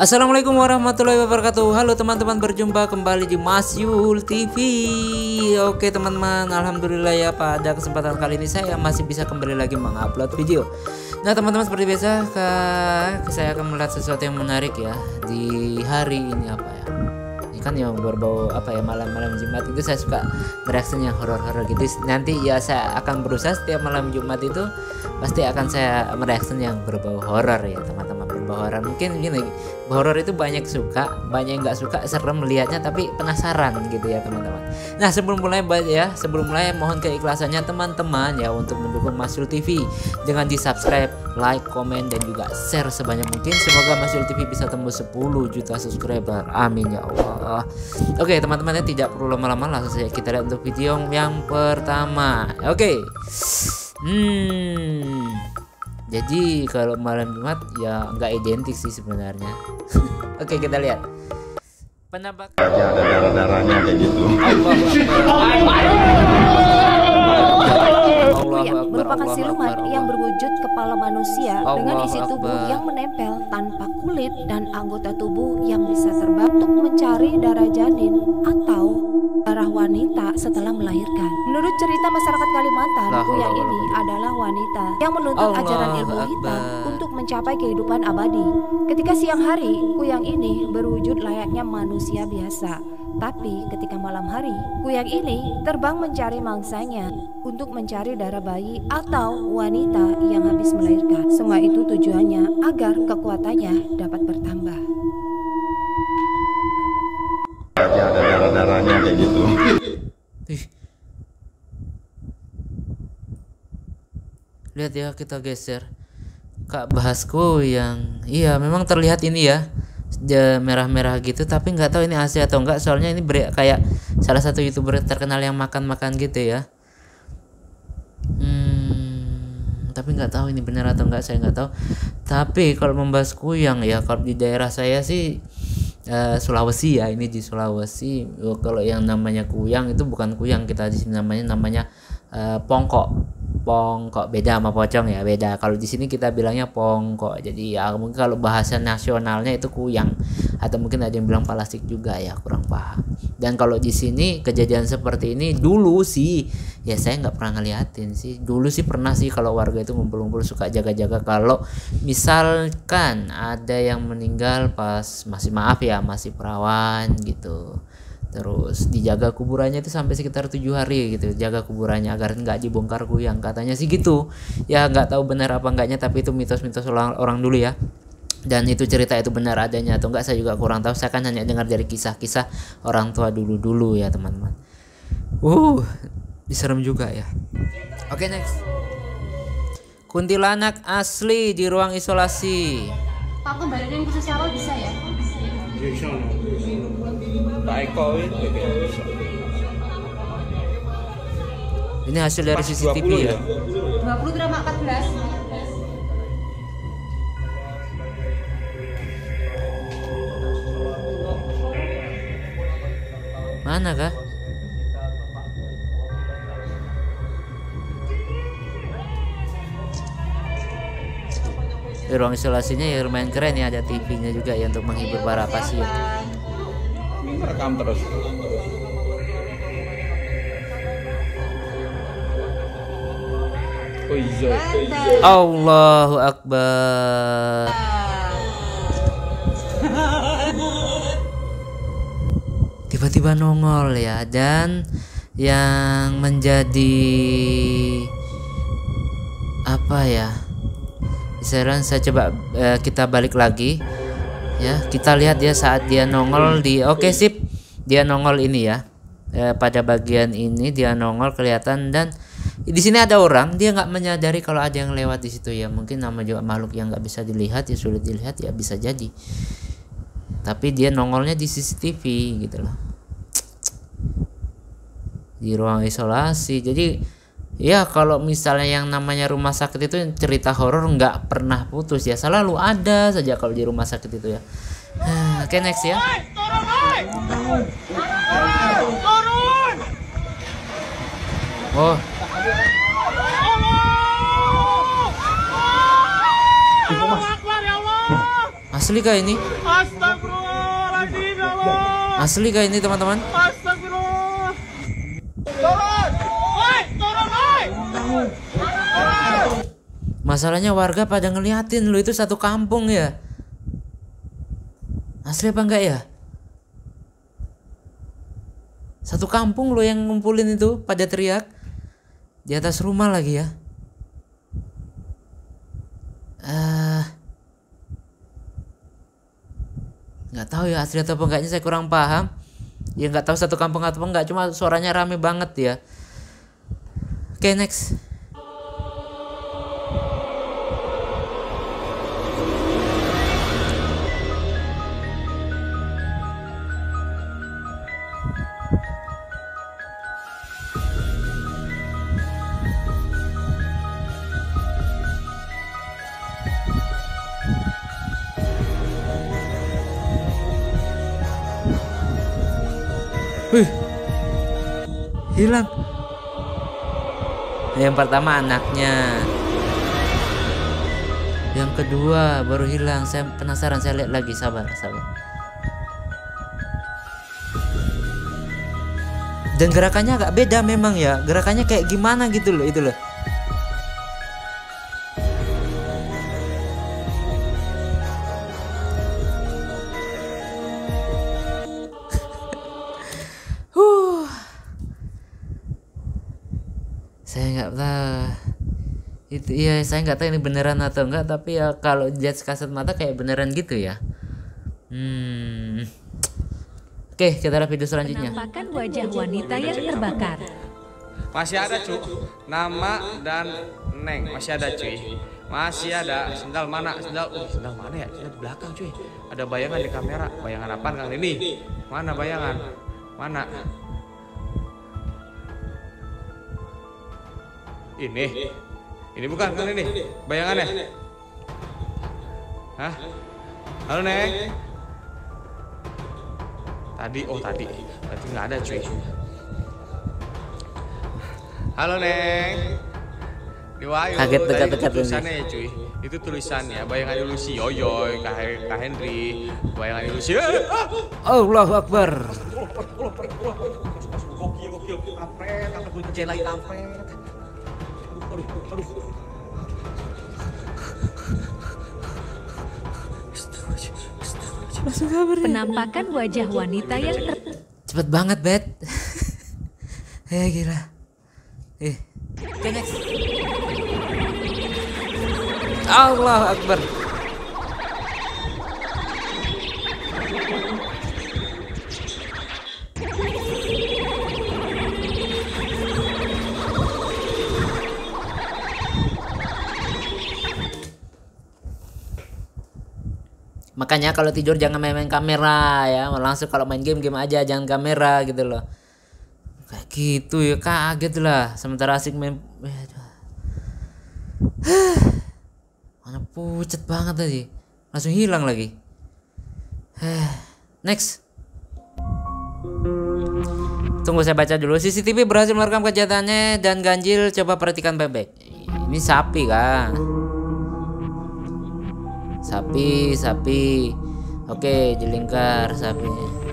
Assalamualaikum warahmatullahi wabarakatuh. Halo teman-teman, berjumpa kembali di Mas Yul TV. Oke teman-teman, alhamdulillah ya, pada kesempatan kali ini saya masih bisa kembali lagi mengupload video. Nah teman-teman, seperti biasa saya akan melihat sesuatu yang menarik ya di hari ini. Apa ya, ini kan yang berbau apa ya, malam-malam Jumat itu saya suka bereaksi yang horor-horor gitu. Nanti ya saya akan berusaha setiap malam Jumat itu pasti akan saya mereaksi yang berbau horor ya teman-teman. Horor mungkin gini, horor itu banyak suka, banyak yang nggak suka, serem melihatnya tapi penasaran gitu ya teman-teman. Nah sebelum mulai mohon keikhlasannya teman-teman ya untuk mendukung Mas Yul TV dengan di subscribe, like, komen dan juga share sebanyak mungkin. Semoga Mas Yul TV bisa tembus 10 juta subscriber, amin ya Allah. Oke teman-teman, tidak perlu lama-lama, langsung saja kita lihat untuk video yang pertama. Oke. Jadi kalau malam Jumat ya nggak identik sih sebenarnya. Oke, kita lihat. Penampakan aja ada darah-darahnya kayak gitu. Merupakan siluman yang berwujud kepala manusia dengan isi tubuh yang menempel tanpa kulit dan anggota tubuh yang bisa terbang untuk mencari darah janin atau darah wanita setelah melahirkan. Menurut cerita masyarakat Kalimantan, kuyang ini adalah wanita yang menuntut ajaran ilmu hitam untuk mencapai kehidupan abadi. Ketika siang hari, kuyang ini berwujud layaknya manusia biasa. Tapi ketika malam hari, kuyang ini terbang mencari mangsanya untuk mencari darah bayi atau wanita yang habis melahirkan. Semua itu tujuannya agar kekuatannya dapat bertambah. Aja ada darah-darahnya kayak gitu. Lihat ya, kita geser. Kak bahasku yang iya memang terlihat ini ya, merah-merah gitu, tapi nggak tahu ini asli atau enggak, soalnya ini kayak salah satu YouTuber terkenal yang makan-makan gitu ya. Tapi nggak tahu ini benar atau enggak, saya nggak tahu. Tapi kalau membahas kuyang ya, kalau di daerah saya sih Sulawesi ya, ini di Sulawesi. Kalau yang namanya kuyang itu bukan kuyang, kita di sini namanya pongkok. Pongkok beda sama pocong ya, beda. Kalau di sini kita bilangnya pongkok. Jadi ya mungkin kalau bahasa nasionalnya itu kuyang, atau mungkin ada yang bilang palastik juga ya, kurang paham. Dan kalau di sini kejadian seperti ini dulu sih ya saya nggak pernah ngeliatin sih. Dulu sih pernah sih, kalau warga itu ngumpul-ngumpul suka jaga-jaga kalau misalkan ada yang meninggal pas masih perawan gitu. Terus dijaga kuburannya itu sampai sekitar 7 hari gitu, jaga kuburannya agar nggak dibongkar kuyang, katanya sih gitu ya. Nggak tahu benar apa enggaknya, tapi itu mitos-mitos orang dulu ya. Dan itu cerita itu benar adanya atau enggak saya juga kurang tahu, saya kan hanya dengar dari kisah-kisah orang tua dulu ya teman-teman. Diserem juga ya. Oke, next. Kuntilanak asli di ruang isolasi. Pak, kembaliin khusus siapa bisa ya? Bisa. Tak eko itu bisa. Ini hasil dari CCTV ya. 20 drama 14. Mana kah? Di ruang isolasinya ya lumayan keren ya, ada TV-nya juga ya untuk menghibur para pasien. Ini merekam terus. Oh iya. Allahu Akbar. Tiba-tiba nongol ya, dan yang menjadi apa ya, saya coba kita balik lagi ya, kita lihat ya saat dia nongol di sip, dia nongol ini ya, pada bagian ini dia nongol kelihatan, dan di sini ada orang, dia nggak menyadari kalau ada yang lewat di situ ya. Mungkin nama juga makhluk yang nggak bisa dilihat ya, sulit dilihat ya, bisa jadi. Tapi dia nongolnya di CCTV gitu loh, di ruang isolasi. Jadi ya kalau misalnya yang namanya rumah sakit itu cerita horor nggak pernah putus ya, selalu ada saja kalau di rumah sakit itu ya. Oke, next ya. Oh, Asli kah ini? Astagfirullahaladzim ya Allah. Asli kah ini teman-teman? Astagfirullah. Turun. Woi, turun woi. Masalahnya warga pada ngeliatin lu, itu satu kampung ya. Asli apa enggak ya? Satu kampung lo yang ngumpulin itu, pada teriak di atas rumah lagi ya. Nggak tahu ya asli atau enggaknya, saya kurang paham. Ya nggak tahu satu kampung atau enggak, cuma suaranya rame banget ya. Oke, next. Wih, hilang. Yang pertama anaknya, yang kedua baru hilang. Saya penasaran, saya lihat lagi. Sabar. Dan gerakannya agak beda memang ya. Gerakannya kayak gimana gitu loh, itu loh. Saya nggak tahu itu, iya saya nggak tahu ini beneran atau enggak, tapi ya kalau lihat kasat mata kayak beneran gitu ya. Oke, kita lihat video selanjutnya. Penampakan wajah wanita yang terbakar. Masih ada cu, nama dan Neng masih ada cuy, masih ada. Sendal mana? Sendal mana ya? Sendal di belakang cuy. Ada bayangan di kamera. Bayangan apaan Kang ini? Mana bayangan? Mana? Ini bukan kan ini bayangannya? Hah? Halo Neng. Tadi berarti nggak ada cuy. Halo Neng. Diwayu. Kaget dekat-dekat tulisannya ya cuy. Itu tulisannya bayangan ilusi Yoyoy, Kak Henry, bayangan ilusi. Allahu Akbar. Gokil, kampret, sampai gue kerjain lagi kampret. Aduh. Penampakan wajah wanita yang cepet banget, Bet. Gila. Oke, next. Allahu Akbar. Makanya kalau tidur jangan main-main kamera ya, langsung kalau main game aja, jangan kamera gitu loh. Kayak gitu ya, kaget lah. Sementara asik main, mana pucet banget tadi, langsung hilang lagi. Next. Tunggu saya baca dulu. CCTV berhasil merekam kejahatannya dan ganjil. Coba perhatikan baik-baik. Ini sapi kan? Sapi. Oke, jelingkar sapinya.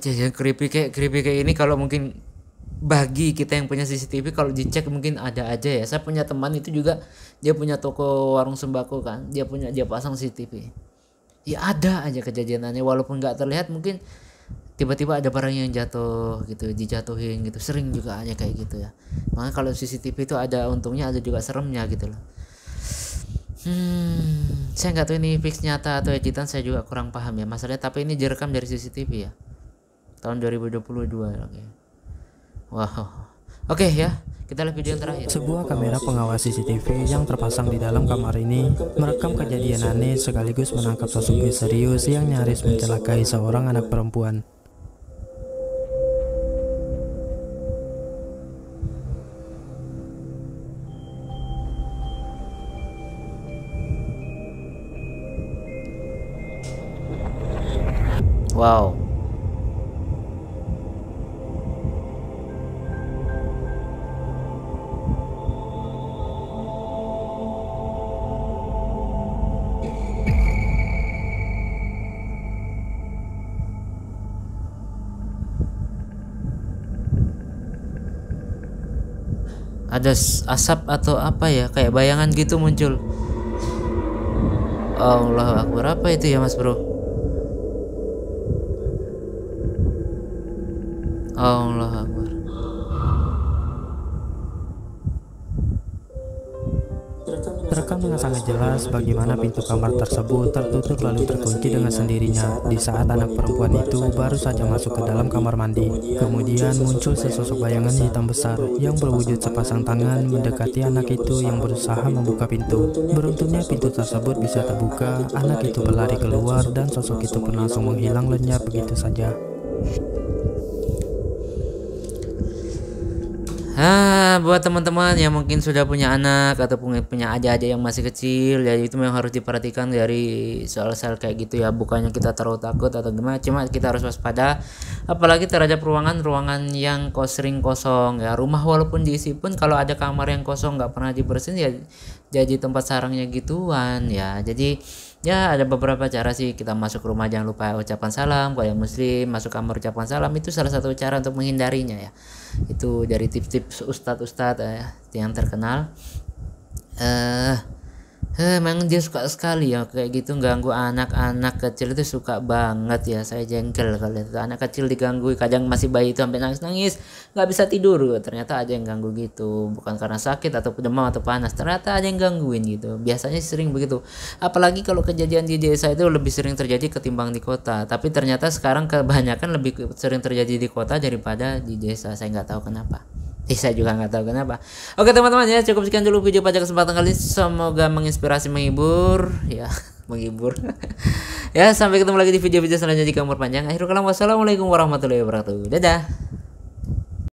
Kejadian creepy kayak ini kalau mungkin bagi kita yang punya CCTV, kalau dicek mungkin ada aja ya. Saya punya teman itu juga, dia punya toko warung sembako kan, dia pasang CCTV. Ya ada aja kejadiannya, walaupun nggak terlihat, mungkin tiba-tiba ada barang yang jatuh gitu, dijatuhin gitu, sering juga aja kayak gitu ya. Makanya kalau CCTV itu ada untungnya, ada juga seremnya gitu loh. Saya nggak tahu ini fix nyata atau editan, saya juga kurang paham ya masalahnya, tapi ini direkam dari CCTV ya. tahun 2022. Oke. Wow. Oke ya, kita lihat video yang terakhir. Sebuah kamera pengawas CCTV yang terpasang di dalam kamar ini merekam kejadian aneh sekaligus menangkap sosok misterius yang nyaris mencelakai seorang anak perempuan. Wow. Ada asap atau apa ya, kayak bayangan gitu muncul. Allahu Akbar, apa itu ya Mas Bro? Allahu Akbar. Terekam dengan sangat jelas bagaimana pintu kamar tersebut tertutup lalu terkunci dengan sendirinya di saat anak perempuan itu baru saja masuk ke dalam kamar mandi. Kemudian muncul sesosok bayangan hitam besar yang berwujud sepasang tangan mendekati anak itu yang berusaha membuka pintu. Beruntungnya pintu tersebut bisa terbuka, anak itu berlari keluar dan sosok itu pun langsung menghilang lenyap begitu saja. Buat teman-teman yang mungkin sudah punya anak atau punya adik-adik yang masih kecil, ya itu memang harus diperhatikan dari soal-soal kayak gitu ya. Bukannya kita terlalu takut atau gimana, cuma kita harus waspada, apalagi terhadap ruangan yang sering kosong ya. Rumah walaupun diisi pun kalau ada kamar yang kosong nggak pernah dibersihin ya jadi tempat sarangnya gituan ya. Jadi ya ada beberapa cara sih. Kita masuk rumah jangan lupa ucapan salam. Kalau yang muslim masuk kamar ucapan salam, itu salah satu cara untuk menghindarinya ya. Itu dari tips-tips ustadz yang terkenal. Memang dia suka sekali ya kayak gitu ganggu anak-anak kecil, itu suka banget ya. Saya jengkel kalau itu anak kecil diganggu, kadang masih bayi itu sampai nangis-nangis nggak bisa tidur, ternyata ada yang ganggu gitu, bukan karena sakit atau demam atau panas, ternyata ada yang gangguin gitu. Biasanya sering begitu, apalagi kalau kejadian di desa itu lebih sering terjadi ketimbang di kota. Tapi ternyata sekarang kebanyakan lebih sering terjadi di kota daripada di desa. Saya nggak tahu kenapa. Saya juga nggak tahu kenapa. Oke teman-teman ya, cukup sekian dulu video pada kesempatan kali ini. Semoga menginspirasi, menghibur ya, menghibur. Ya, sampai ketemu lagi di video-video selanjutnya. Jika umur panjang, akhirul kalam, wassalamualaikum warahmatullahi wabarakatuh. Dadah.